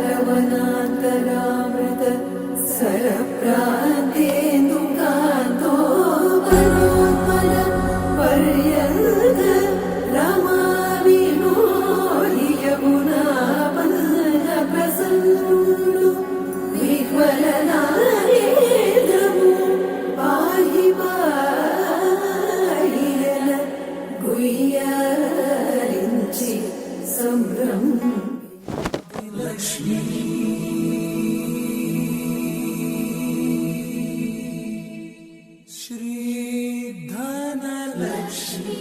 रवनान्तरामृत सरप्रान्तेन्दुकान्तो परोत्पल पर्यन्त रमाविनो यमुना प्रसन्नु विह्वलनारेन्द्रमु पाहि पाहिरन गुह्यरिञ्चि संभ्रम लक्ष्मी श्री धनलक्ष्मी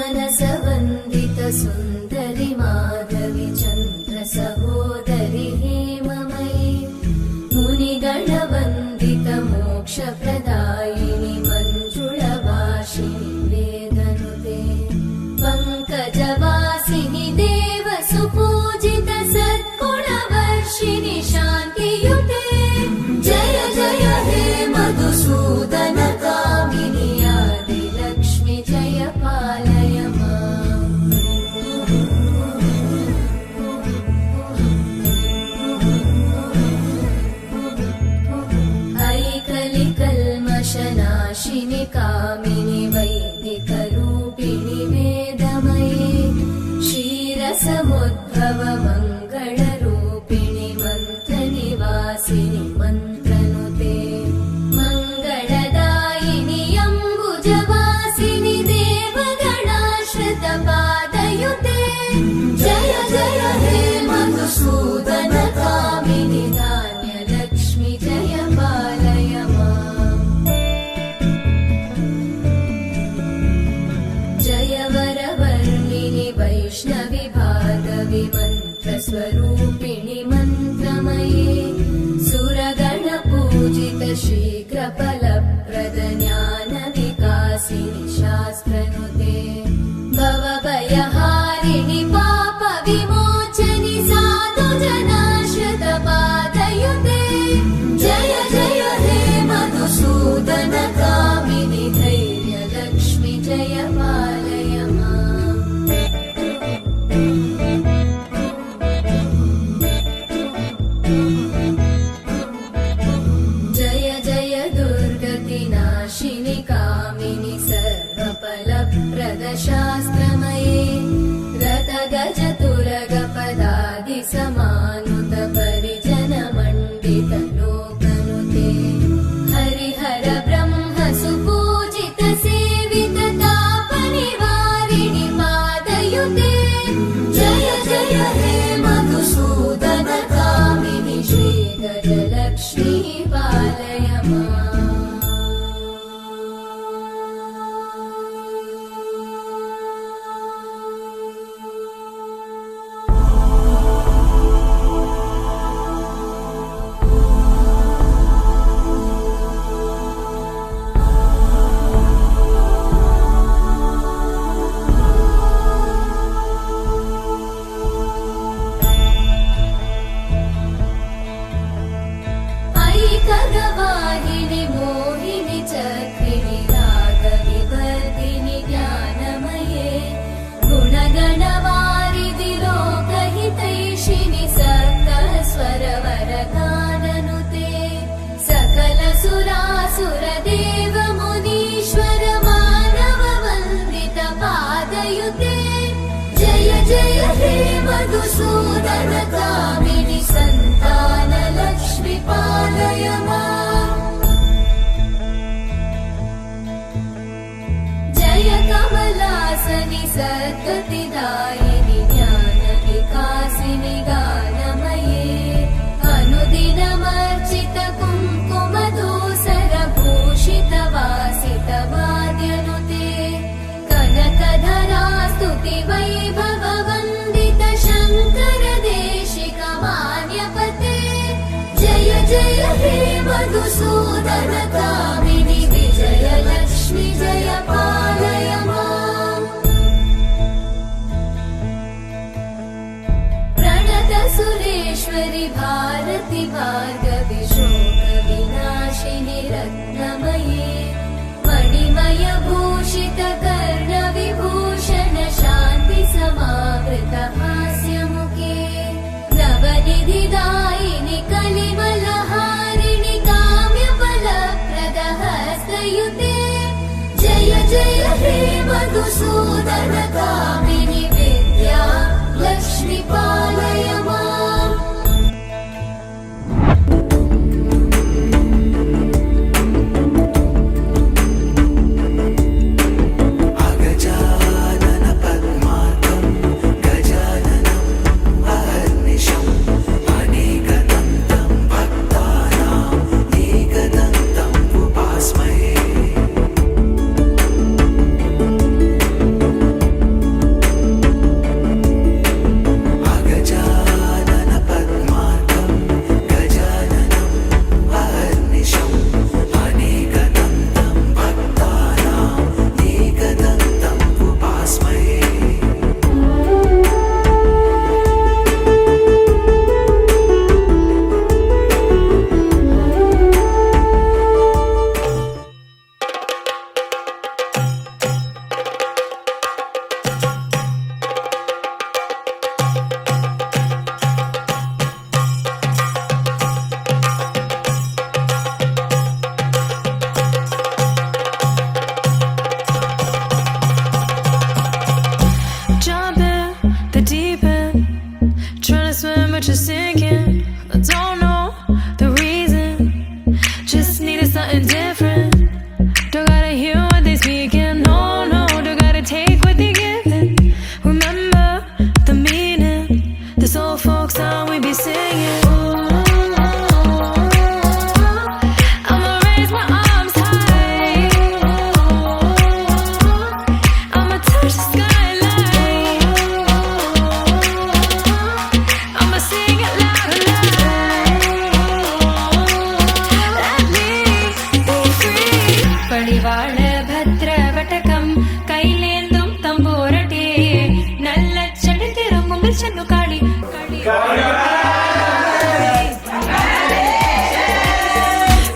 सुमनसवन्दित सुन्दरि माधवि चन्द्र सहोदरि हेममयि मुनिगणवन्दित मोक्षप्रदायिनि मञ्जुळभाषिणि वेदनुते पङ्कजवासिनि देव सुपूजित सद्गुणवर्षिणि शान्तियुते जय जय हे मधुसूदन कामिनि आदिलक्ष्मि जय पालय ऐकलिकल्मषनाशिनि कामिनि वैदिकरूपिणि वेदमये क्षीरसमुद्भव मङ्गलरूपिणि मन्त्रनिवासिनि मन्त्रनुते मङ्गलदायिनि अम्बुजवासिनि देवगणाश्रित पादयुते जय जय हे मधुसूदन कामिनि धान्यलक्ष्मि जय पालय जय वरवर्णिनि वैष्णवि भार्गवि मन्त्रस्वरूपिणि मन्त्रमये सुरगणपूजित शीघ्रफलप्रद ज्ञानविकासिनि शास्त्रनुते भवभयहारिणि पापविमोचनि साधुजनाश्रित पादयुते जय जय हे मधुसूदन कामिनि धैर्यलक्ष्मि जय पालय जय जय दुर्गतिनाशिनि कामिनि सर्वफलप्रद शास्त्रमये रथगजतुरगपदादि समानुत परिजन मण्डित लोकनुते हरिहर ब्रह्म सुपूजित सेवित तापनिवारिणि पादयुते जय जय हे मधुसूदन कामिनि श्रीगजलक्ष्मी पालय ऐकगवाहिनि मोहिनि चक्रिणि रागविवर्धिनि ज्ञानमये गुणगणवारिधि लोकहितैषिणि सप्तस्वरवरगाननुते सकलसुरासुर देव मुनीश्वर मानव वन्दित पादयुते जय जय हे मधुसूदन कामिनि सन्तानलक्ष्मि पालय जय कमलासनि सद्गतिदायिनि ज्ञानविकासिनि गानमये अनुदिनमर्चित कुङ्कुमधूसर भूषित वासित वाद्यनुते कनकधरा स्तुति वैभव वन्दित शङ्कर देशिक मान्यपते जय जय हे मधुसूदन कामिनि रत्नमये मणिमयभूषितकर्णविभूषण शान्तिसमावृतहास्यमुखे नवनिधिदायिनि कलिमलहारिणि काम्यफलप्रदहस्तयुते जय जय हे मधुसूदन कामिनि विद्या लक्ष्मी पालय माम् अगजानन पद्मार्कं गजाननं अहर्निशम् अनेकदन्तं भक्तानां एकदन्तम् उपास्महे अगजानन पद्मार्कं गजाननं अहर्निशम् अनेकदन्तं भक्तानां एकदन्तम् उपास्महे Jump in the deep end, trying to swim but you're sinking. I don't know the reason, just needed something different. Don't gotta hear what they speaking, no, no, don't gotta take what they giving. Remember the meaning, this old folk song we be singing. I'ma raise my arms high, I'ma touch the skyline, I'ma sing it loud and loud. Let me be free. ಪಡಿವಾಳ ಭದ್ರ ವಟಕಂ ಕೈಲೇಂದುಂ ತಂಬೂರಟೆ ನಲ್ಲ ಚಡಿತಿರುಂಬು ಚೆನ್ನು ಕಾಳಿ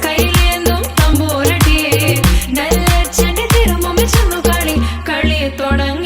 ಕೈಲೇಂದುಂ ತಂಬೂರಟೆ നല്ല ಚಡಿತಿರುಂಬು ಚೆನ್ನು ಕಾಳಿ കളി തുടങ്ങി